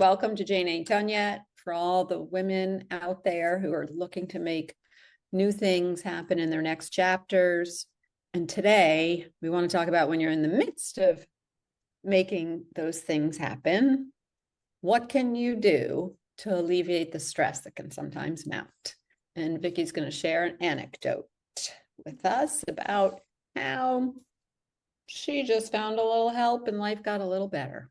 Welcome to Jane Ain't Done Yet for all the women out there who are looking to make new things happen in their next chapters. And today we want to talk about when you're in the midst of making those things happen, what can you do to alleviate the stress that can sometimes mount? And Vicki's going to share an anecdote with us about how she just found a little help and life got a little better.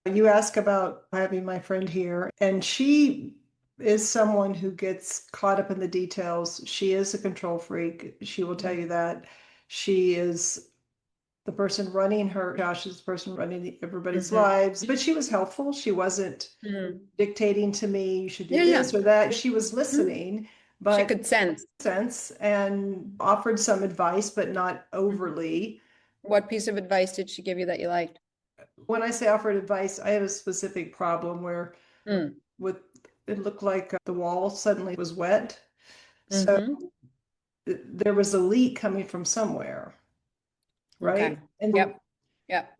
You ask about having my friend here, and she is someone who gets caught up in the details. She is a control freak. She will tell you that. She is the person running her, Josh is the person running everybody's lives, but she was helpful. She wasn't dictating to me, you should do this or that. She was listening, but she could sense and offered some advice, but not overly. What piece of advice did she give you that you liked? When I say offered advice, I had a specific problem where with it looked like the wall suddenly was wet. So there was a leak coming from somewhere, right? Okay. And Yep.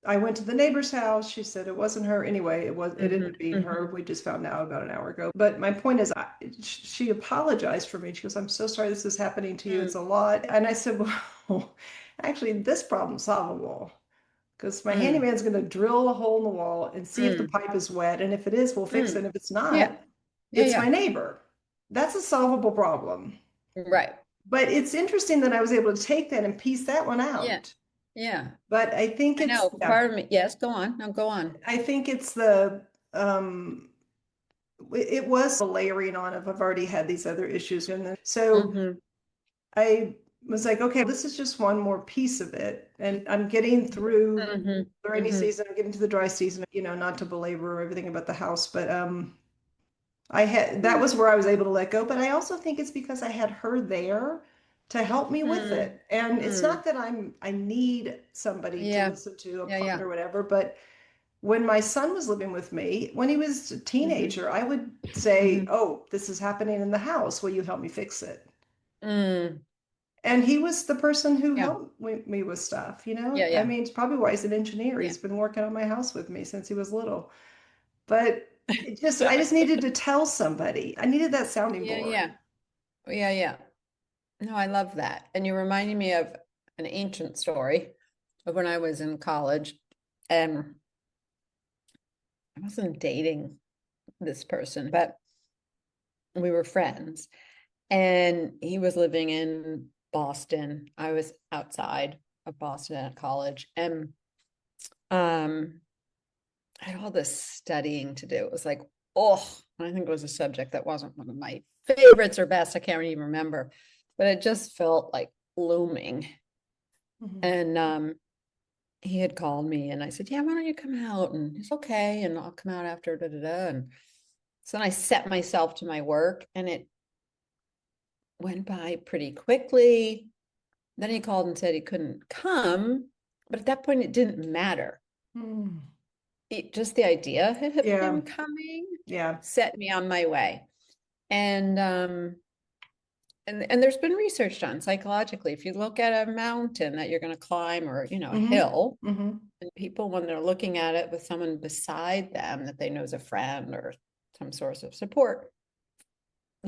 I went to the neighbor's house. She said it wasn't her. Anyway, it ended up being her. We just found out about an hour ago. But my point is, she apologized for me. She goes, "I'm so sorry this is happening to you. It's a lot." And I said, "Well, actually, this problem's solvable. Because my handyman's going to drill a hole in the wall and see if the pipe is wet. And if it is, we'll fix it. And if it's not, it's my neighbor. That's a solvable problem." Right. But it's interesting that I was able to take that and piece that one out. Yeah. But I think it's part of me. Yes, go on. No, go on. I think it's the it was the layering on of I've already had these other issues. And so I was like, okay, this is just one more piece of it. And I'm getting through the rainy season, I'm getting to the dry season, not to belabor everything about the house, but that was where I was able to let go. But I also think it's because I had her there to help me with it. And it's not that I need somebody to listen to a pod or whatever, but when my son was living with me, when he was a teenager, I would say, "Oh, this is happening in the house. Will you help me fix it?" And he was the person who helped me with stuff, I mean, it's probably why he's an engineer. He's been working on my house with me since he was little. But I just needed to tell somebody. I needed that sounding board. Yeah. No, I love that. And you're reminding me of an ancient story of when I was in college. And I wasn't dating this person, but we were friends. And he was living in Boston. I was outside of Boston at college, and I had all this studying to do. It was like, I think it was a subject that wasn't one of my favorites or best. I can't even remember, but it just felt like looming. And he had called me, and I said, "Yeah, why don't you come out?" And he's okay, and I'll come out after. And so then I set myself to my work, and it went by pretty quickly. Then he called and said he couldn't come, but at that point it didn't matter. Just the idea of him coming set me on my way. And there's been research done psychologically. If you look at a mountain that you're going to climb, or a hill, and people, when they're looking at it with someone beside them that they know is a friend or some source of support,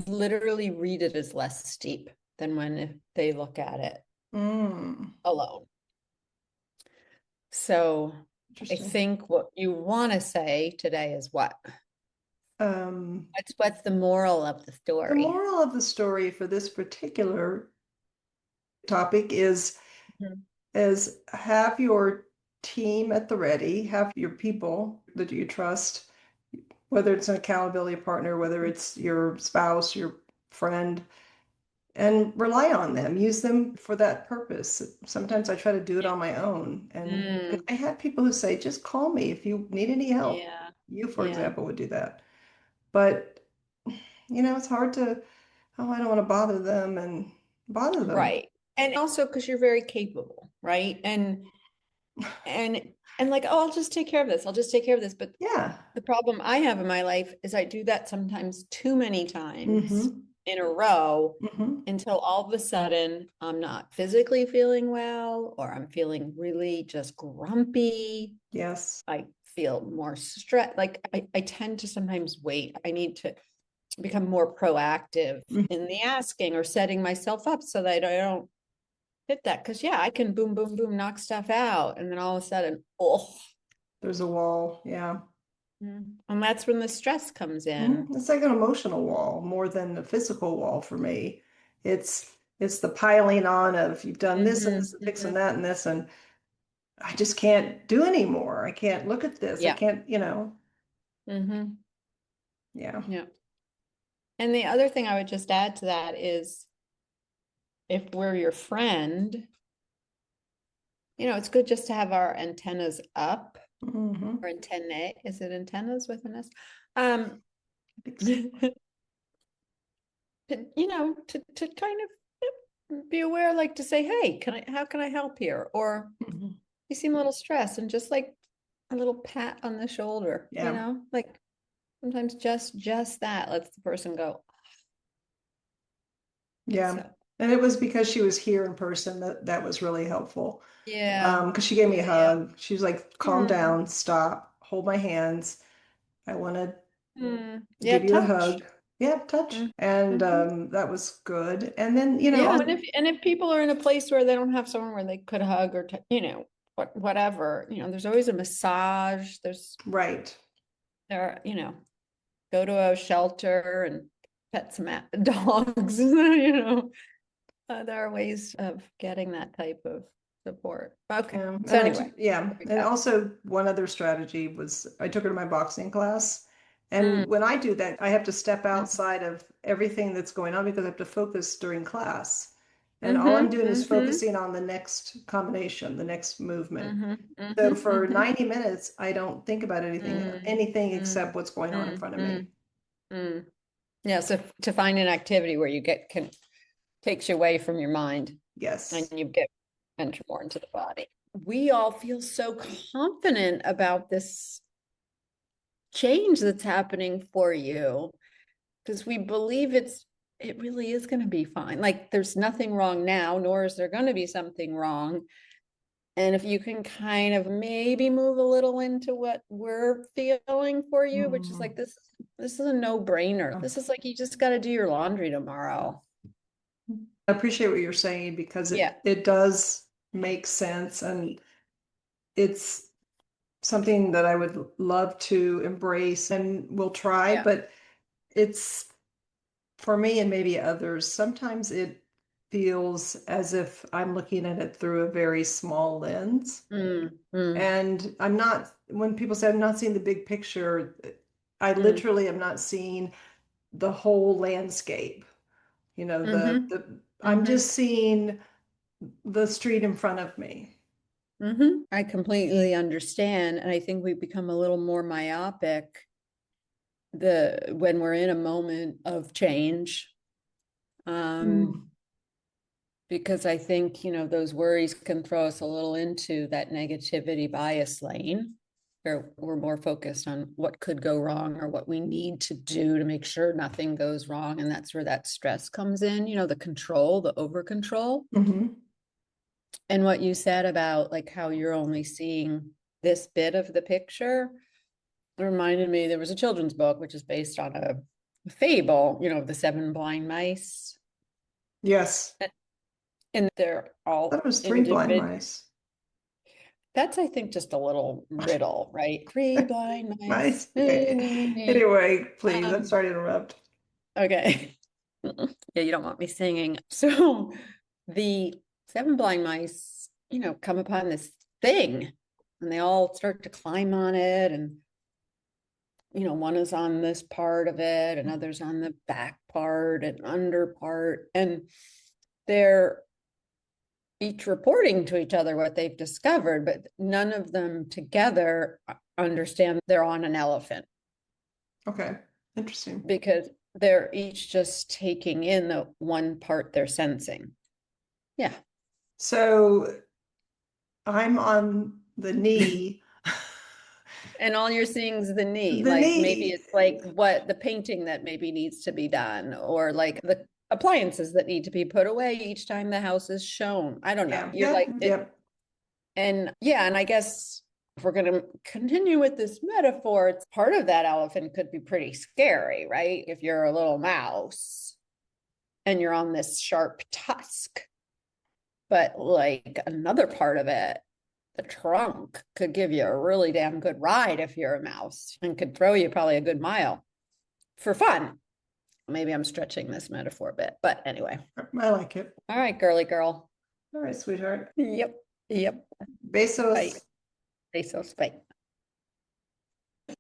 literally read it as less steep than when they look at it alone. So I think what you want to say today is what? What's the moral of the story? The moral of the story for this particular topic is have your team at the ready, have your people that you trust, whether it's an accountability partner, whether it's your spouse, your friend, and rely on them. Use them for that purpose. Sometimes I try to do it on my own. And I had people who say, "Just call me if you need any help." You, for example, would do that. But, it's hard to, I don't want to bother them and bother them. Right. And also because you're very capable, right? And like, I'll just take care of this. I'll just take care of this. But the problem I have in my life is I do that sometimes too many times in a row until all of a sudden I'm not physically feeling well, or I'm feeling really just grumpy. Yes. I feel more stress. Like I tend to sometimes wait. I need to become more proactive in the asking or setting myself up so that I don't hit that. Cause yeah, I can boom, boom, boom, knock stuff out. And then all of a sudden, oh, There's a wall. Yeah. and that's when the stress comes in. It's like an emotional wall more than a physical wall for me. It's the piling on of you've done this and this and fixing that and this, and I just can't do anymore. I can't look at this. I Yeah. can't, Mm-hmm. yeah. Yeah. And the other thing I would just add to that is if we're your friend, it's good just to have our antennas up Mm-hmm. or antennae. Is it antennas with an S? I think so. To kind of be aware, like to say, hey, how can I help here? Or Mhm. you seem a little stressed, and just like a little pat on the shoulder, Yeah. like sometimes just that lets the person go. Yeah. So And it was because she was here in person that was really helpful. yeah. Because she gave me a Yeah. hug. She was like, calm Hmm. down, stop, hold my hands. I want to Yeah, give you a touch. hug. Yeah, touch. And Mm-hmm. that was good. And then, Yeah, and if people are in a place where they don't have someone where they could hug or whatever, there's always a massage. right. Go to a shelter and pet some dogs. There are ways of getting that type of support. Okay, And so anyway, yeah. there we And go. also one other strategy was I took her to my boxing class. Mm, And when I do that, I have to step mm, outside of everything that's going on because I have to focus during class. And all I'm mhm, doing is mhm, focusing on the next combination, the next movement. mhm, So mhm, for mhm, 90 minutes, I don't think about mm, anything mm, except what's going on in mm, front of mm, me. mm. Yeah, so to find an activity where you takes you away from your mind and Yes. you get enter more into the body. We all feel so confident about this change that's happening for you because we believe it really is going to be fine. Like there's nothing wrong now, nor is there going to be something wrong. And if you can kind of maybe move a little into what we're feeling for you, which is Mm. like this is a no-brainer. This is like you just got to do your laundry tomorrow. I appreciate what you're saying because Yeah. it does make sense and it's something that I would love to embrace and will try, Yeah. but it's for me and maybe others, sometimes it feels as if I'm looking at it through a very small lens. Mm, mm, And when people say I'm not seeing the big picture, I mm, literally am not seeing the whole landscape. mm-hmm, I'm mm-hmm. just seeing the street in front of me. Mm-hmm. I completely understand. And I think we become a little more myopic when we're in a moment of change. Mm. Um, because I think, those worries can throw us a little into that negativity bias lane where we're more focused on what could go wrong or what we need to do to make sure nothing goes wrong. And that's where that stress comes in, the control, the over control. Mhm. And what you said about like how you're only seeing this bit of the picture reminded me there was a children's book which is based on a fable, the seven blind mice. Yes. And they're I thought it all was three blind individual. mice. That's, I think, just a little riddle, right? Three blind mice. Mice. Okay. Anyway, please, I'm Um, sorry to interrupt. okay. Yeah, you don't want me singing. So the seven blind mice, come upon this thing and they all start to climb on it. And, one is on this part of it, another's on the back part and under part. And they're each reporting to each other what they've discovered, but none of them together understand they're on an elephant Okay. Interesting. because they're each just taking in the one part they're sensing. Yeah. So I'm on the knee. And all you're seeing is the knee. The Like maybe knee. it's like what the painting that maybe needs to be done, or like the appliances that need to be put away each time the house is shown. I don't know. Yeah. You're Yep. like it. Yep. And yeah, and I guess if we're going to continue with this metaphor, it's part of that elephant could be pretty scary, right? If you're a little mouse and you're on this sharp tusk, but like another part of it, the trunk, could give you a really damn good ride if you're a mouse, and could throw you probably a good mile for fun. Maybe I'm stretching this metaphor a bit, but anyway. I like it. All right, girly girl. All right, sweetheart. Yep. Besos. Bye. Besos. Bye.